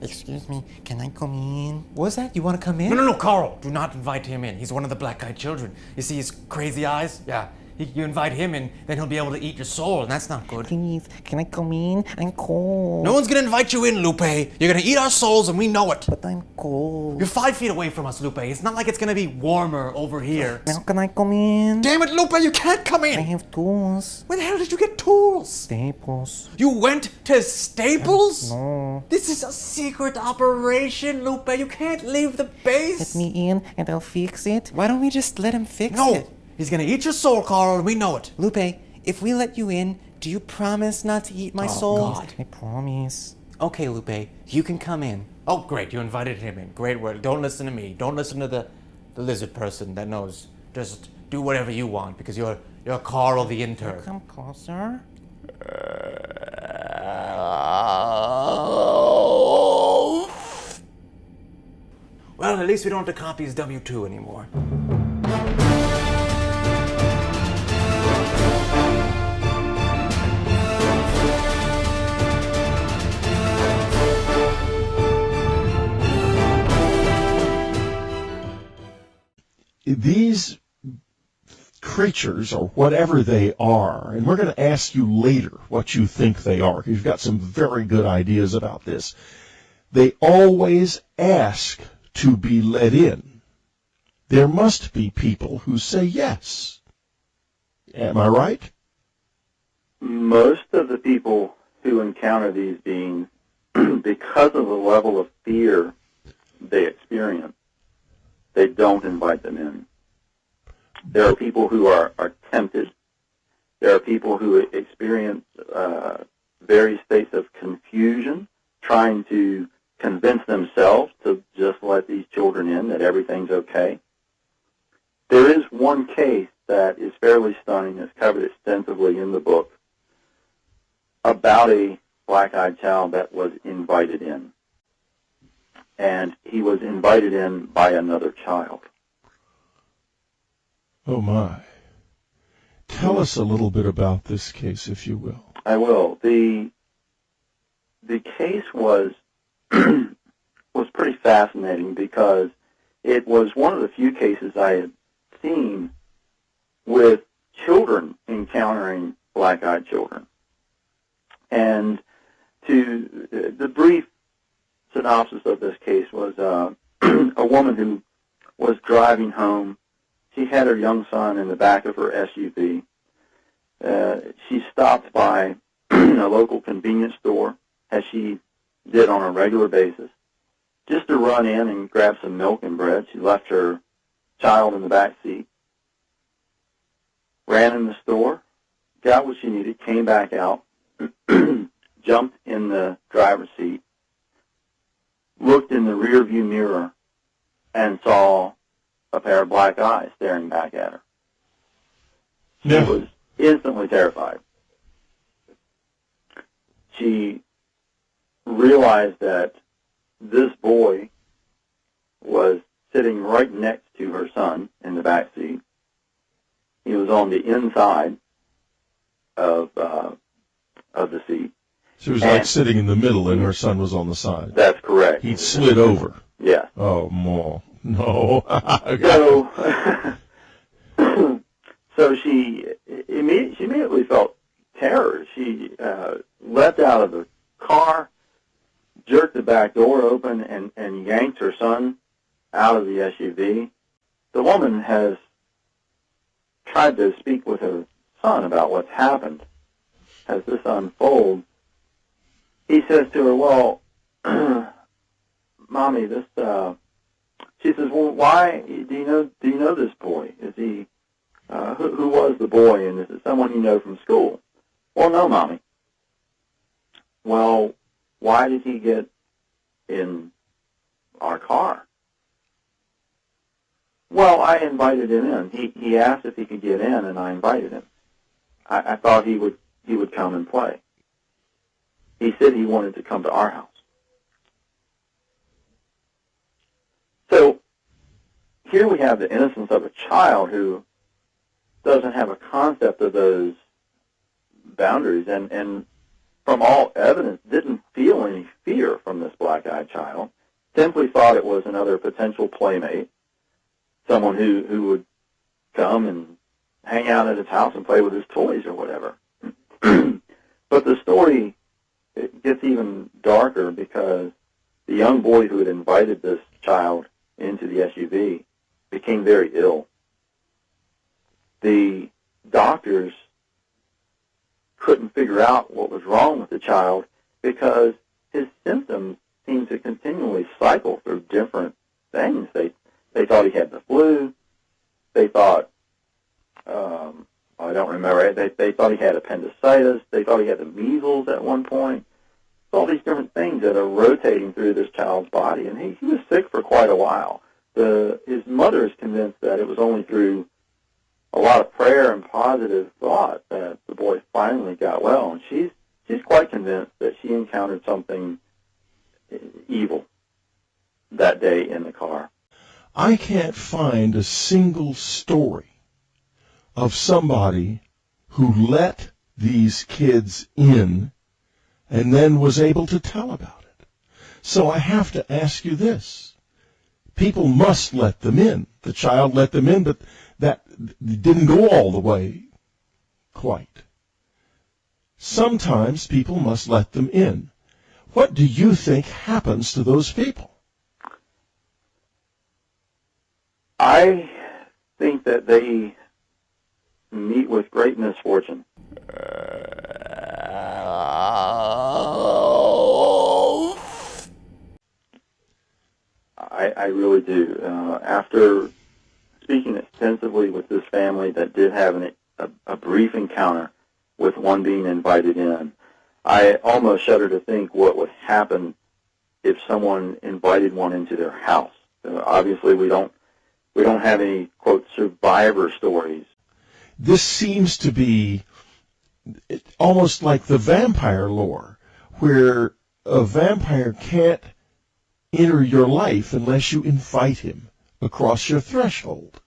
Excuse me, can I come in? What's that? You want to come in? No, Carl, do not invite him in. He's one of the black-eyed children. You see his crazy eyes? Yeah. You invite him in, then he'll be able to eat your soul, and that's not good. Please, can I come in? I'm cold. No one's gonna invite you in, Lupe. You're gonna eat our souls, and we know it. But I'm cold. You're 5 feet away from us, Lupe. It's not like it's gonna be warmer over here. Now can I come in? Damn it, Lupe, you can't come in! I have tools. Where the hell did you get tools? Staples. You went to Staples? No. This is a secret operation, Lupe. You can't leave the base. Let me in and I'll fix it. Why don't we just let him fix No! it? He's gonna eat your soul, Carl, and we know it. Lupe, if we let you in, do you promise not to eat my soul? God. I promise. Okay, Lupe, you can come in. Oh, great, you invited him in. Great word. Don't listen to me. Don't listen to the lizard person that knows. Just do whatever you want, because you're Carl the intern. Come closer. Well, at least we don't have to copy his W-2 anymore. These creatures, or whatever they are, and we're going to ask you later what you think they are, because you've got some very good ideas about this, they always ask to be let in. There must be people who say yes. Am I right? Most of the people who encounter these beings, because of the level of fear they experience, they don't invite them in. There are people who are tempted. There are people who experience various states of confusion, trying to convince themselves to just let these children in, that everything's okay. There is one case that is fairly stunning, that's covered extensively in the book, about a black-eyed child that was invited in. And he was invited in by another child. Oh, my. Tell us a little bit about this case, if you will. I will. The case was was pretty fascinating because it was one of the few cases I had seen with children encountering black-eyed children. And the brief synopsis of this case was a woman who was driving home. She had her young son in the back of her SUV. She stopped by a local convenience store, as she did on a regular basis, just to run in and grab some milk and bread. She left her child in the back seat, ran in the store, got what she needed, came back out, jumped in the driver's seat, looked in the rear view mirror, and saw a pair of black eyes staring back at her. She was instantly terrified. She realized that this boy was sitting right next to her son in the back seat. He was on the inside of the seat. So it was like sitting in the middle and her son was on the side. That's correct. He'd slid over. Yes. Oh, no. So she immediately felt terror. She leapt out of the car, jerked the back door open, and yanked her son out of the SUV. The woman has tried to speak with her son about what's happened as this unfolds. He says to her, "Well, Mommy, this." She says, "Well, why do you know this boy? Is he who was the boy, and is it someone you know from school?" "Well, no, Mommy." "Well, why did he get in our car?" "Well, I invited him in. He asked if he could get in, and I invited him. I thought he would come and play. He said he wanted to come to our house." So here we have the innocence of a child who doesn't have a concept of those boundaries, and from all evidence didn't feel any fear from this black black-eyed child, simply thought it was another potential playmate, someone who would come and hang out at his house and play with his toys or whatever. But the story, it gets even darker because the young boy who had invited this child into the SUV became very ill. The doctors couldn't figure out what was wrong with the child because his symptoms seemed to continually cycle through different things. They thought he had the flu. They thought, I don't remember, they thought he had appendicitis. They thought he had the measles at one point. All these different things that are rotating through this child's body. And he was sick for quite a while. His mother is convinced that it was only through a lot of prayer and positive thought that the boy finally got well. And she's quite convinced that she encountered something evil that day in the car. I can't find a single story of somebody who let these kids in and then was able to tell about it. So I have to ask you this. People must let them in. The child let them in, but that didn't go all the way quite. Sometimes people must let them in. What do you think happens to those people? I think that they meet with great misfortune. I really do. After speaking extensively with this family that did have a brief encounter with one being invited in, I almost shudder to think what would happen if someone invited one into their house. Obviously, we don't have any, quote, survivor stories. This seems to be almost like the vampire lore, where a vampire can't enter your life unless you invite him across your threshold.